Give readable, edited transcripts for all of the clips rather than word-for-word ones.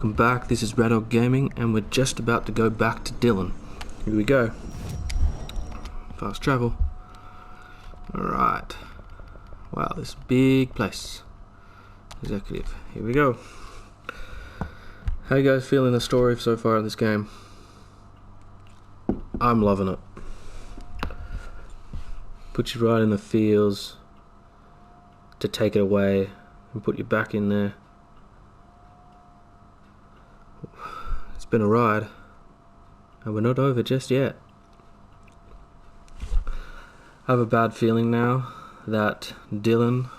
Welcome back, this is Red Dog Gaming and we're just about to go back to Dillon. Here we go. Fast travel. Alright. Wow, this big place. Executive. Here we go. How you guys feeling the story so far in this game? I'm loving it. Put you right in the feels to take it away and put you back in there. It's been a ride, and we're not over just yet. I have a bad feeling now that Dillon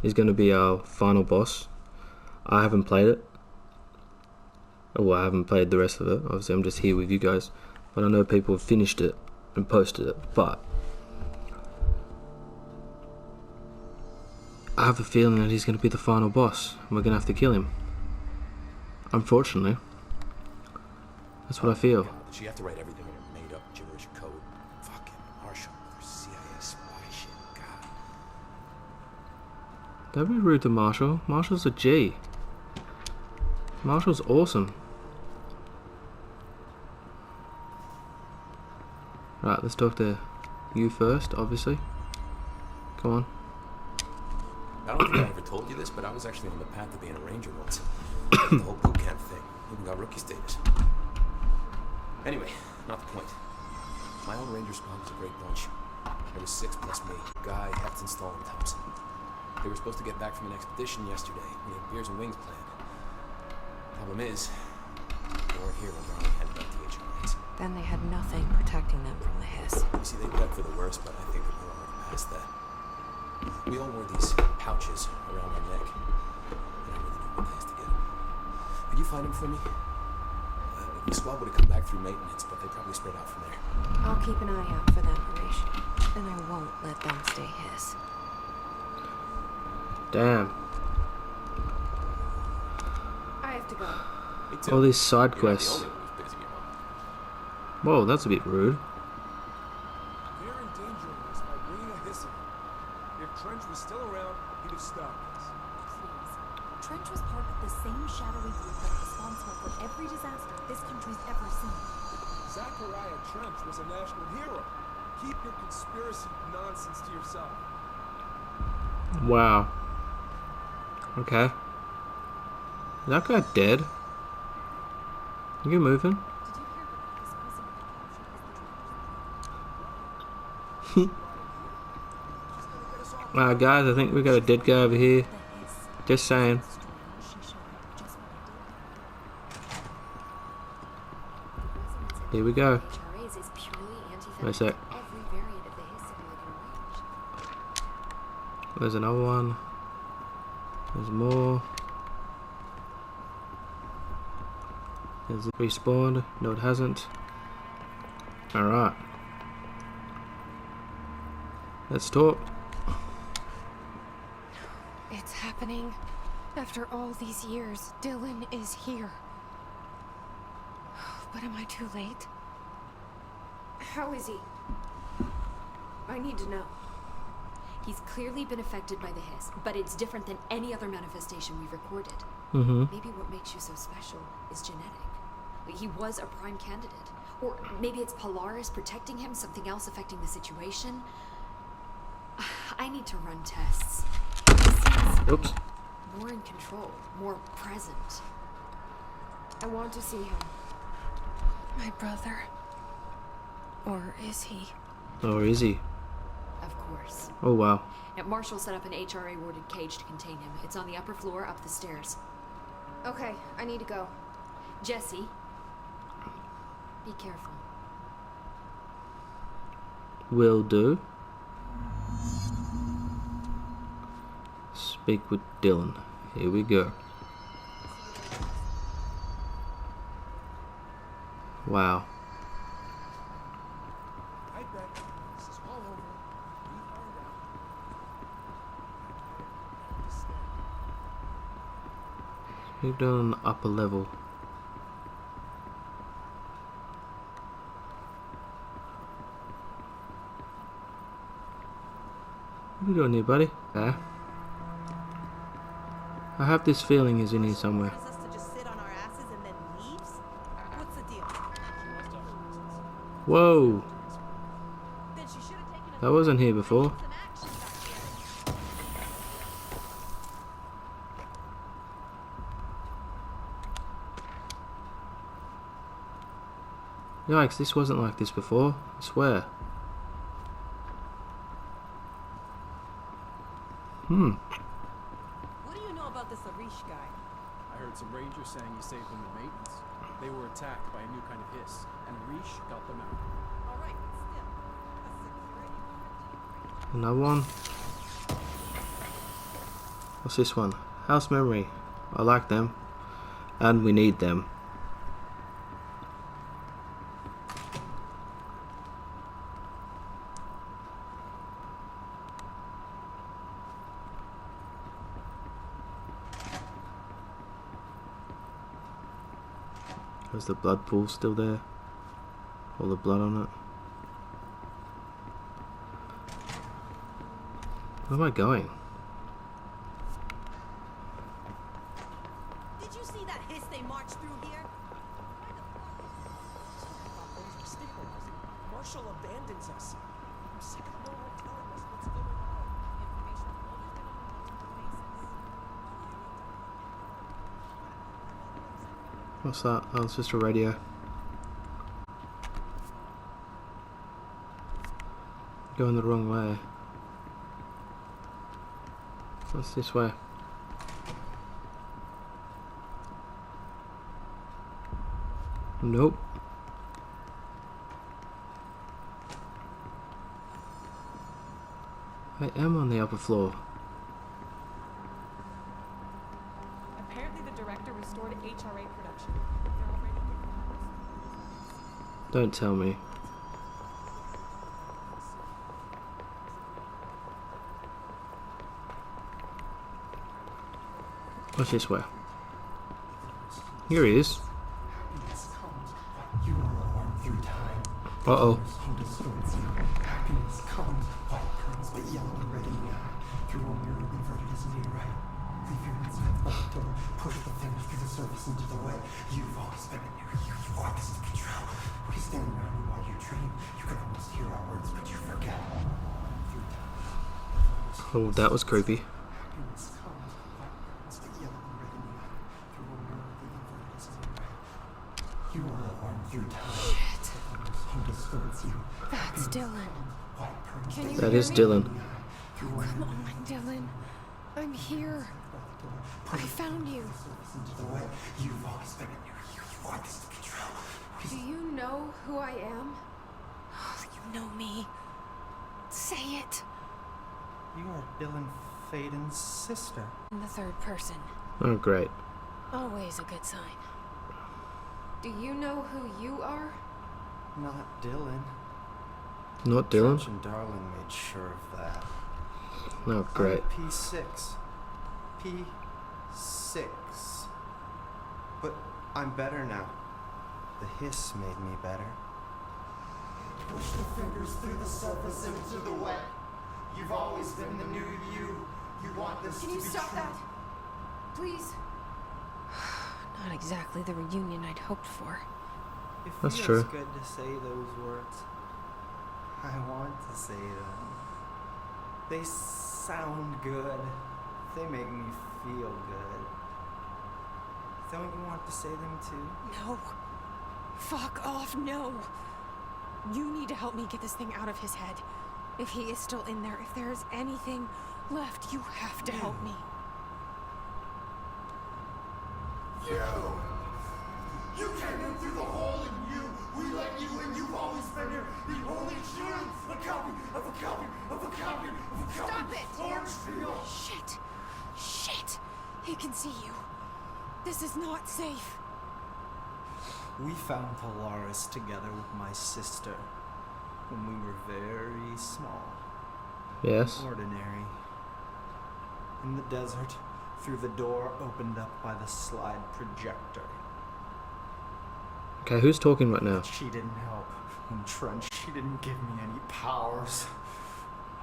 is going to be our final boss. I haven't played it. Well, I haven't played the rest of it. Obviously, I'm just here with you guys. But I know people have finished it and posted it. But I have a feeling that he's going to be the final boss, and we're going to have to kill him. Unfortunately. That's what I feel. God, did she have to write everything in a made-up gibberish code? Fucking Marshall with her CIA spy shit. God. Don't be rude to Marshall. Marshall's a G. Marshall's awesome. Right, let's talk to you first, obviously. Come on. I don't think I ever told you this, but I was actually on the path to being a ranger once. The whole boot camp thing. Even got rookie status. Anyway, not the point. My own ranger squad was a great bunch. There was 6 plus me. Guy, Heftonstall, and Thompson. They were supposed to get back from an expedition yesterday. We had beers and wings planned. Problem is, they weren't here when Brownie headed out to HRIs. Then they had nothing protecting them from the hiss. You see, they prepped for the worst, but I think that we're already past that. We all wore these pouches around our neck. And I really don't want to get them. Could you find them for me? The squad would have come back through maintenance, but they probably spread out from there. I'll keep an eye out for them, Horatio. And I won't let them stay his. Damn. I have to go. Me too. All these side You're quests. not the only one who's busy, you know. Whoa, that's a bit rude. We're endangering us by bringing a hiss in. If Trench was still around, he'd have stopped us. Please. Trench was part of the same shadowy group that are responsible for every disaster this country's ever seen. Zachariah Trench was a national hero. Keep your conspiracy nonsense to yourself. Wow. Okay. Is that guy dead? You moving? Did you hear that this prison captured is the Wow, guys, I think we got a dead guy over here. Just saying. Here we go. HRAs is purely Wait a sec. every variant of the hiss simulator range. There's another one. There's more. Has it respawned? No, it hasn't. Alright. Let's talk. It's happening. After all these years, Dillon is here. But am I too late? How is he? I need to know. He's clearly been affected by the hiss, but it's different than any other manifestation we've recorded. Mm-hmm. Maybe what makes you so special is genetic. He was a prime candidate. Or maybe it's Polaris protecting him, something else affecting the situation. I need to run tests. He seems Oops. more in control, more present. I want to see him. My brother. Or is he? Or is he? Of course. Oh, wow. Now, Marshall set up an HRA warded cage to contain him. It's on the upper floor, up the stairs. Okay, I need to go. Jesse, be careful. Will do. Speak with Dillon. Here we go. Wow. I bet this is all over. We find out. Speak down on the upper level. What are you doing here, buddy? I have this feeling he's in here somewhere. Us to just sit on our Whoa! Then she should have taken That wasn't here before. some action back here. Yikes, this wasn't like this before, I swear. What do you know about this Arish guy? I heard some rangers saying he saved them in maintenance. They were attacked by a new kind of hiss, and Rish got them out. All right, but still, a security. Another one. What's this one? House memory. I like them. And we need them. Is the blood pool still there? All the blood on it? Where am I going? Did you see that hiss they marched through here? Marshall abandons us. I'm sick of no one telling us what's going on. What's that? Oh, it's just a radio. Going the wrong way. What's this way? Nope. I am on the upper floor. Apparently the director restored HRA production. They're already giving out. Don't tell me. What's this way? Here he is. Uh-oh. Happiness comes, white comes, but yellow ready now. Through a mirror inverted is near right. Leave your inside the door, push the fingers through the surface into the way. You've always been near you want this to control. We stand around you while you dream. You can almost hear our words, but you forget. Through time. Oh, that was creepy. Happiness comes, white comes, but yellow ready now. Through a mirror inverted is near right. You are the one through time. Shit. Who distorts you. That's Dylan. Can you That hear is me? Dylan. Come on, Dylan. I'm here. I found you. You've always been in here. You want this to control. Do you know who I am? You know me. Say it. You are Dylan Faden's sister. In the third person. Oh, great. Always a good sign. Do you know who you are? Not Dylan. Not Dylan? Trench and Darling made sure of that. Oh, great. I'm P6. P6. But I'm better now. The hiss made me better. Push the fingers through the surface into the wet. You've always been the new you. You want this Can to you be stop true. that? Please? Not exactly the reunion I'd hoped for. It That's feels true. good to say those words. I want to say them. They sound good. They make me feel good. Don't you want to say them too? No. Fuck off, no. You need to help me get this thing out of his head. If he is still in there, if there is anything left, you have to help me. You came in through the hole in you. We let you in. You've always been here. The only true. A copy of a copy of a copy of a copy. Stop it! Orangefield. Shit. Shit. He can see you. This is not safe. We found Polaris together with my sister when we were very small. Yes. Ordinary. In the desert, through the door opened up by the slide projector. Okay, who's talking right now? She didn't help. In Trench, she didn't give me any powers.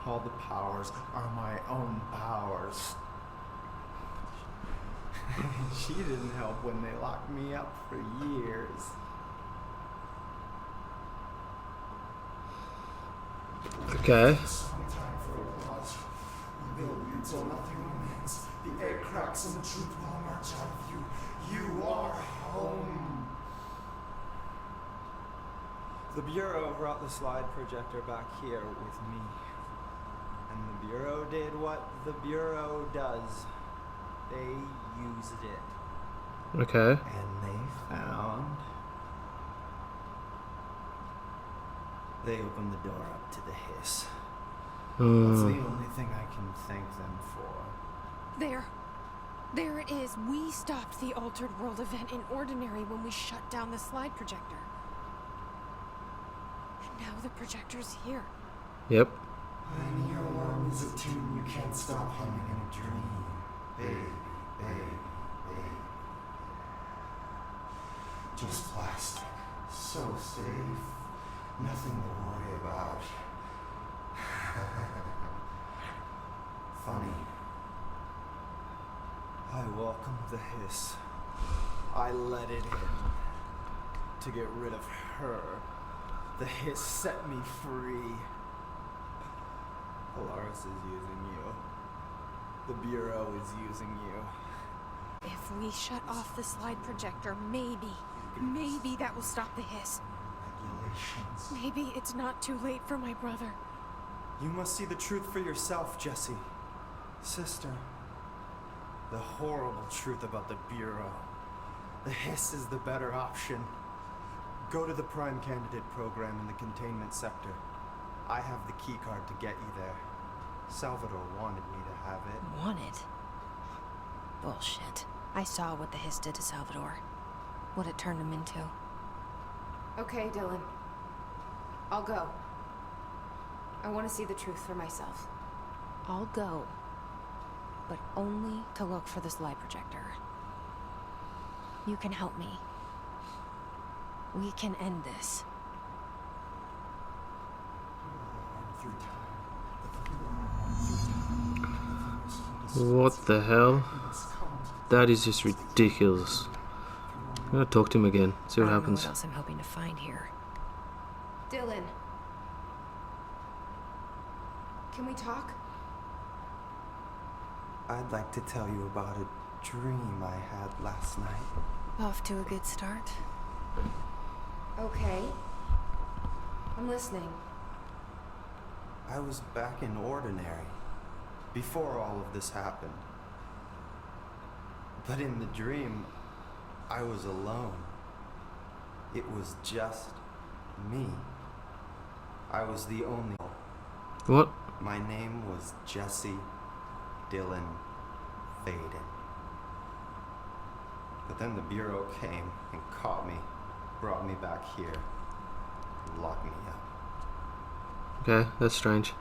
All the powers are my own powers. She didn't help when they locked me up for years. Okay. Some time for applause. You build until nothing remains. The egg cracks and the truth will emerge out of you. You are home. The Bureau brought the slide projector back here with me. And the Bureau did what the Bureau does. They used it. Okay. And they found... They opened the door up to the hiss. That's the only thing I can thank them for. There it is. We stopped the Altered World event in Ordinary when we shut down the slide projector. And now the projector's here. Yep. When your worm is a tune you can't stop humming in a dream. Baby, baby, baby. Just plastic. So safe. Nothing to worry about. Funny. I welcomed the hiss. I let it in. To get rid of her. The hiss set me free. Polaris is using you. The Bureau is using you. If we shut off the slide projector, maybe that will stop the hiss. Regulations. Maybe it's not too late for my brother. You must see the truth for yourself, Jessie. Sister. The horrible truth about the Bureau. The hiss is the better option. Go to the Prime Candidate program in the containment sector. I have the keycard to get you there. Salvador wanted me to have it. Wanted? Bullshit. I saw what the hiss did to Salvador. What it turned him into. Okay, Dylan. I'll go. I want to see the truth for myself. I'll go. But only to look for the slide projector. You can help me. We can end this. What the hell? That is just ridiculous. I'm gonna talk to him again, see what I don't know happens. what else I'm hoping to find here. Dylan. Can we talk? I'd like to tell you about a dream I had last night. Off to a good start. Okay. I'm listening. I was back in Ordinary, before all of this happened. But in the dream, I was alone. It was just me. I was the only... What? My name was Jesse Dylan Faden. But then the Bureau came and caught me, brought me back here, locked me up. Okay, that's strange.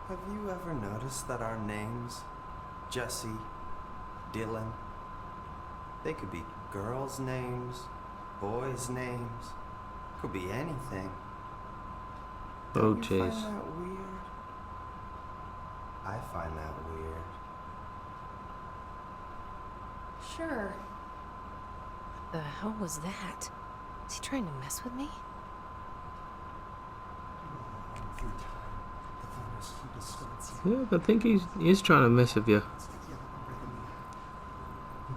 Have you ever noticed that our names, Jesse, Dylan, they could be girls' names, boys' names, could be anything. Oh, Don't you jeez. find that weird? I find that weird. Sure. The hell was that? Is he trying to mess with me? Yeah, I think he is trying to mess with you.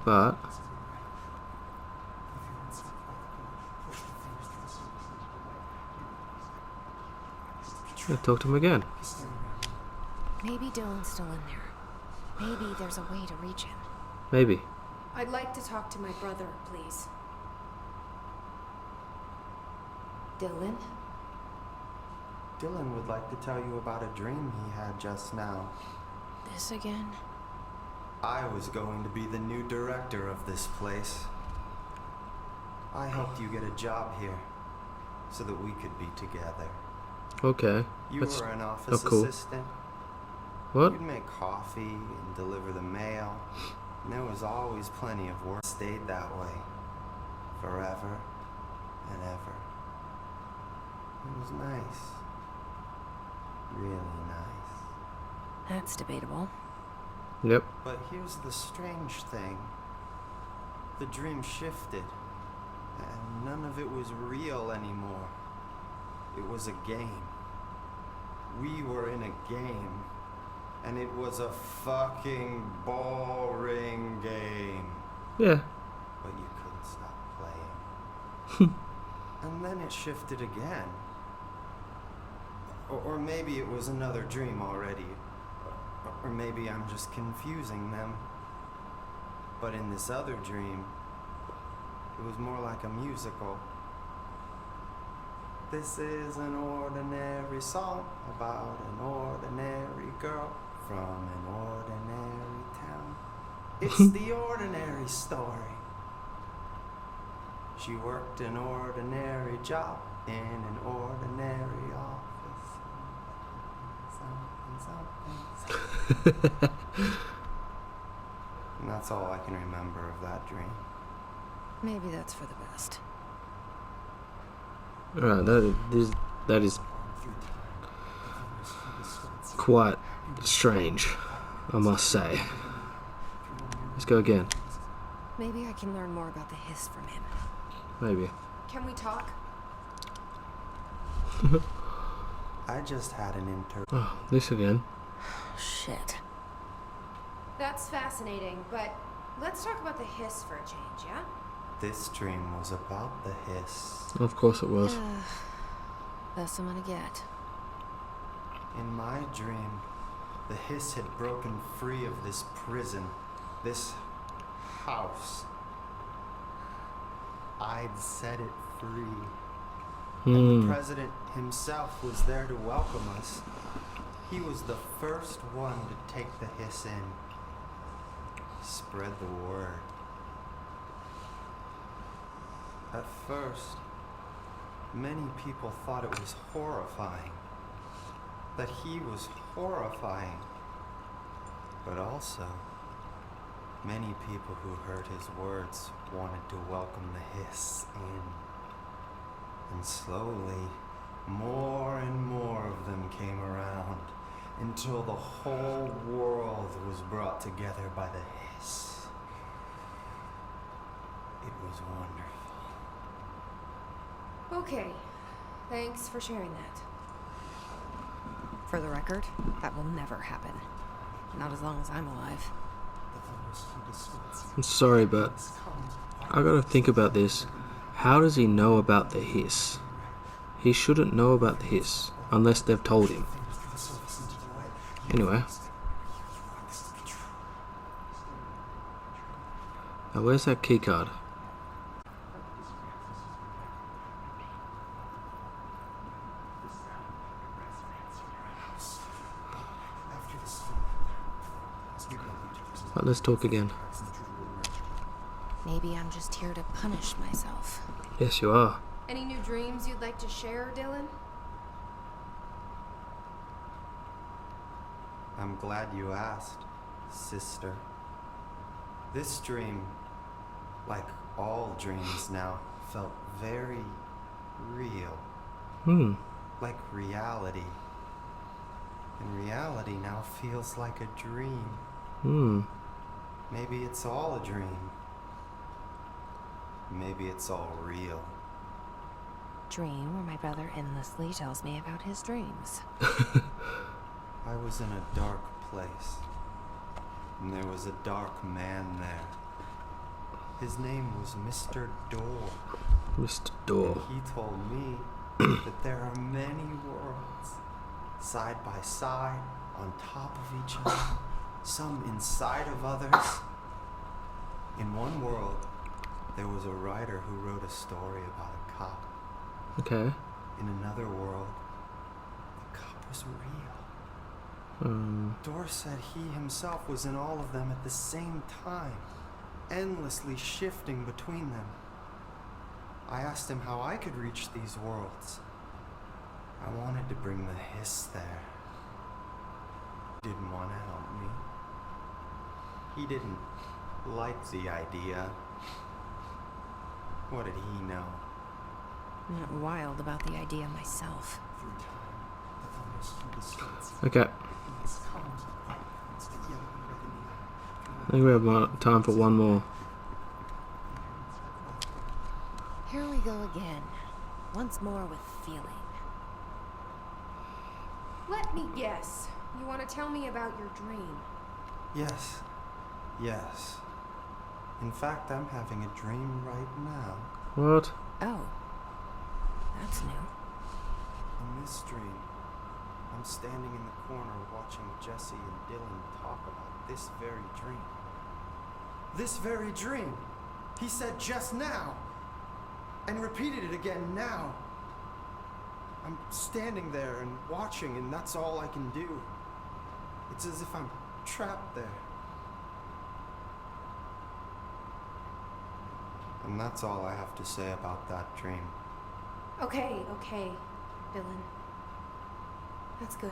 But yeah, talk to him again. Maybe Dylan's still in there. Maybe there's a way to reach him. Maybe. I'd like to talk to my brother, please. Dylan? Dylan would like to tell you about a dream he had just now. This again? I was going to be the new director of this place. I helped you get a job here, so that we could be together. Okay. You That's were an office cool. assistant. What? You'd make coffee and deliver the mail. And there was always plenty of work. Stayed that way. Forever and ever. It was nice. Really nice. That's debatable. Yep. But here's the strange thing. The dream shifted. And none of it was real anymore. It was a game. we were in a game, and it was a fucking boring game. Yeah. But you couldn't stop playing. And then it shifted again. Or maybe it was another dream already. Or maybe I'm just confusing them. But in this other dream, it was more like a musical. This is an ordinary song about an ordinary girl from an ordinary town. It's the ordinary story. She worked an ordinary job in an ordinary office. Something. And that's all I can remember of that dream. Maybe that's for the best. Alright, that is quite strange, I must say. Let's go again. Maybe I can learn more about the hiss from him. Maybe. Can we talk? I just had an intern. Oh, this again. Shit. That's fascinating, but let's talk about the hiss for a change, yeah? This dream was about the hiss. Of course it was. Best I'm gonna get. In my dream, the hiss had broken free of this prison, this house. I'd set it free. And the president himself was there to welcome us. He was the first one to take the hiss in. Spread the word. At first, many people thought it was horrifying. That he was horrifying. But also, many people who heard his words wanted to welcome the hiss in. And slowly, more and more of them came around until the whole world was brought together by the hiss. It was wonderful. Okay. Thanks for sharing that. For the record, that will never happen. Not as long as I'm alive. I'm sorry, but I gotta think about this. How does he know about the hiss? He shouldn't know about the hiss unless they've told him. Anyway. Now where's that keycard? Right, let's talk again. Maybe I'm just here to punish myself. Yes, you are. Any new dreams you'd like to share, Dylan? I'm glad you asked, sister. This dream, like all dreams now, felt very real. Like reality. And reality now feels like a dream. Maybe it's all a dream. Maybe it's all real. Dream where my brother endlessly tells me about his dreams. I was in a dark place, and there was a dark man there. His name was Mr. Door. Mr. Door. And he told me that there are many worlds, side by side, on top of each other, some inside of others. In one world, there was a writer who wrote a story about a cop. Okay. In another world, the cop was real. Door said he himself was in all of them at the same time, endlessly shifting between them. I asked him how I could reach these worlds. I wanted to bring the hiss there. Didn't want to help me. He didn't like the idea. What did he know? I'm not wild about the idea myself. Okay. I think we have time for one more. Here we go again. Once more with feeling. Let me guess. You want to tell me about your dream? Yes. Yes. In fact, I'm having a dream right now. What? Oh. That's new. In this dream, I'm standing in the corner watching Jesse and Dylan talk about this very dream. This very dream! He said just now! And repeated it again now! I'm standing there and watching, and that's all I can do. It's as if I'm trapped there. And that's all I have to say about that dream. Okay, Dylan. That's good.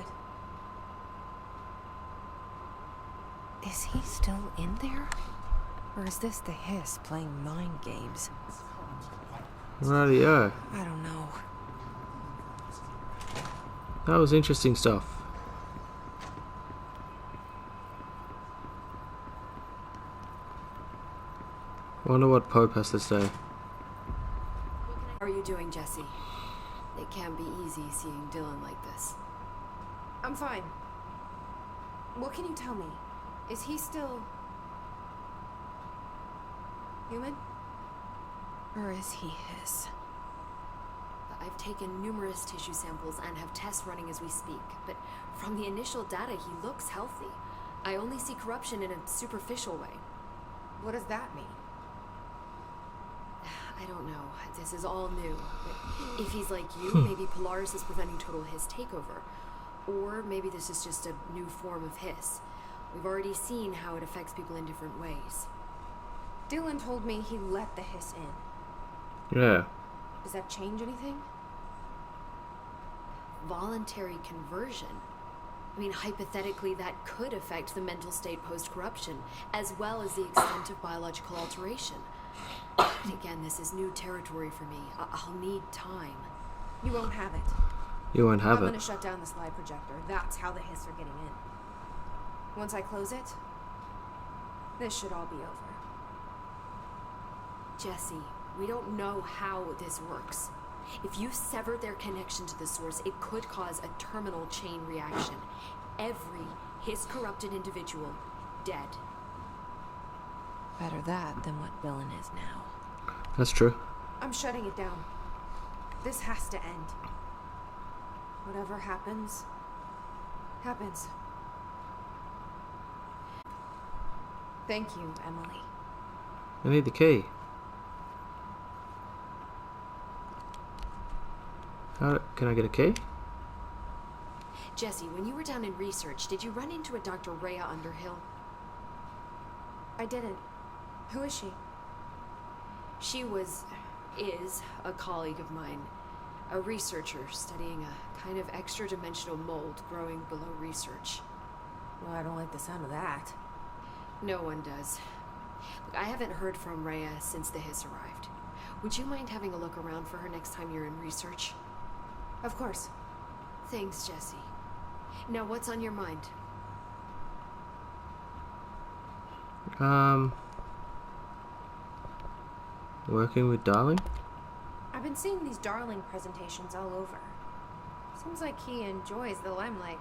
Is he still in there? Or is this the Hiss playing mind games? Rightio. I don't know. That was interesting stuff. Wonder what Pope has to say. How are you doing, Jesse? It can be easy seeing Dylan like this. I'm fine. What can you tell me? Is he still human? Or is he Hiss? I've taken numerous tissue samples and have tests running as we speak, but from the initial data, he looks healthy. I only see corruption in a superficial way. What does that mean? I don't know. This is all new. But if he's like you, maybe Polaris is preventing total Hiss takeover. Or maybe this is just a new form of Hiss. We've already seen how it affects people in different ways. Dylan told me he let the Hiss in. Yeah. Does that change anything? Voluntary conversion. I mean, hypothetically, that could affect the mental state post-corruption, as well as the extent of biological alteration. But again, this is new territory for me. I'll need time. You won't have it. You won't have I'm it. gonna shut down this light projector. That's how the Hiss are getting in. Once I close it, this should all be over. Jesse, we don't know how this works. If you sever their connection to the source, it could cause a terminal chain reaction. Every Hiss-corrupted individual dead. Better that than what Dylan is now. That's true. I'm shutting it down. This has to end. Whatever happens, happens. Thank you, Emily. I need the key. How can I get a key? Jesse, when you were down in research, did you run into a Dr. Rhea Underhill? I didn't. Who is she? She is a colleague of mine. A researcher studying a kind of extra-dimensional mold growing below research. Well, I don't like the sound of that. No one does. Look, I haven't heard from Rhea since the Hiss arrived. Would you mind having a look around for her next time you're in research? Of course. Thanks, Jesse. Now, what's on your mind? Working with Darling? I've been seeing these Darling presentations all over. Seems like he enjoys the limelight.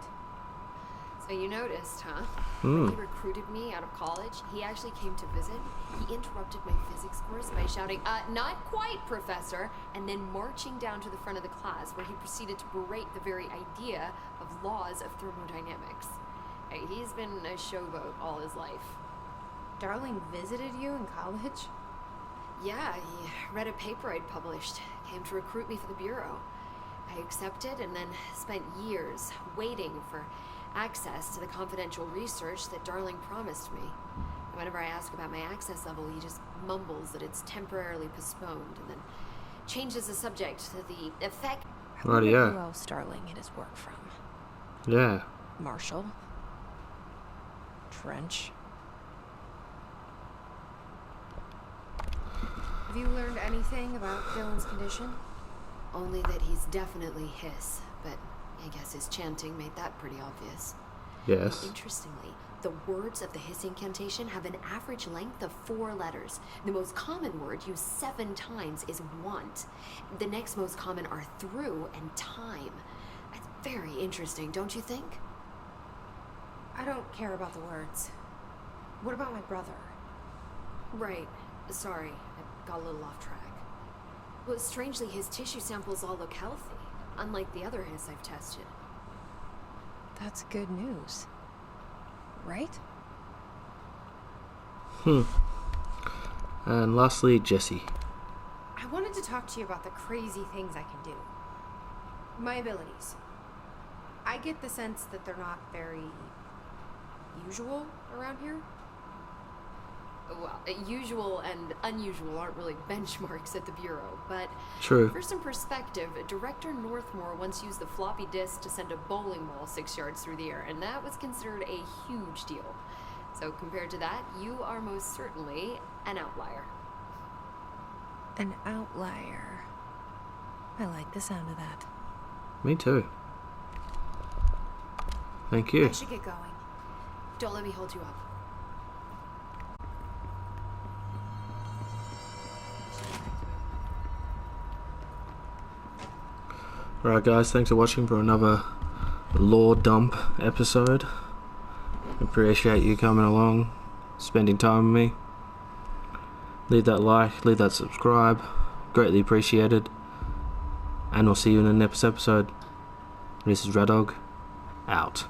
So you noticed, huh? Hmm. When he recruited me out of college, he actually came to visit. He interrupted my physics course by shouting, not quite, Professor, and then marching down to the front of the class where he proceeded to berate the very idea of laws of thermodynamics. He's been a showboat all his life. Darling visited you in college? Yeah, he read a paper I'd published, came to recruit me for the Bureau. I accepted and then spent years waiting for access to the confidential research that Darling promised me. And whenever I ask about my access level, he just mumbles that it's temporarily postponed and then changes the subject to the effect. I wonder Rightio. who else Darling get his work from. Yeah. Marshall? Trench? Have you learned anything about Dylan's condition? Only that he's definitely Hiss, but I guess his chanting made that pretty obvious. Yes. Interestingly, the words of the Hiss incantation have an average length of 4 letters. The most common word used 7 times is want. The next most common are through and time. That's Very interesting, don't you think? I don't care about the words. What about my brother? Right. Sorry, I got a little off track. Well, strangely, his tissue samples all look healthy, unlike the other Hiss I've tested. That's good news. Right? And lastly, Jesse. I wanted to talk to you about the crazy things I can do. My abilities. I get the sense that they're not very usual around here. Well, usual and unusual aren't really benchmarks at the Bureau, but True. for some perspective, Director Northmore once used the floppy disk to send a bowling ball 6 yards through the air, and that was considered a huge deal. So compared to that, you are most certainly an outlier. An outlier. I like the sound of that. Me too. Thank you. I should get going. Don't let me hold you up. Alright guys, thanks for watching for another lore dump episode. Appreciate you coming along, spending time with me. Leave that like, leave that subscribe, greatly appreciated. And we'll see you in the next episode. This is Red Dog, out.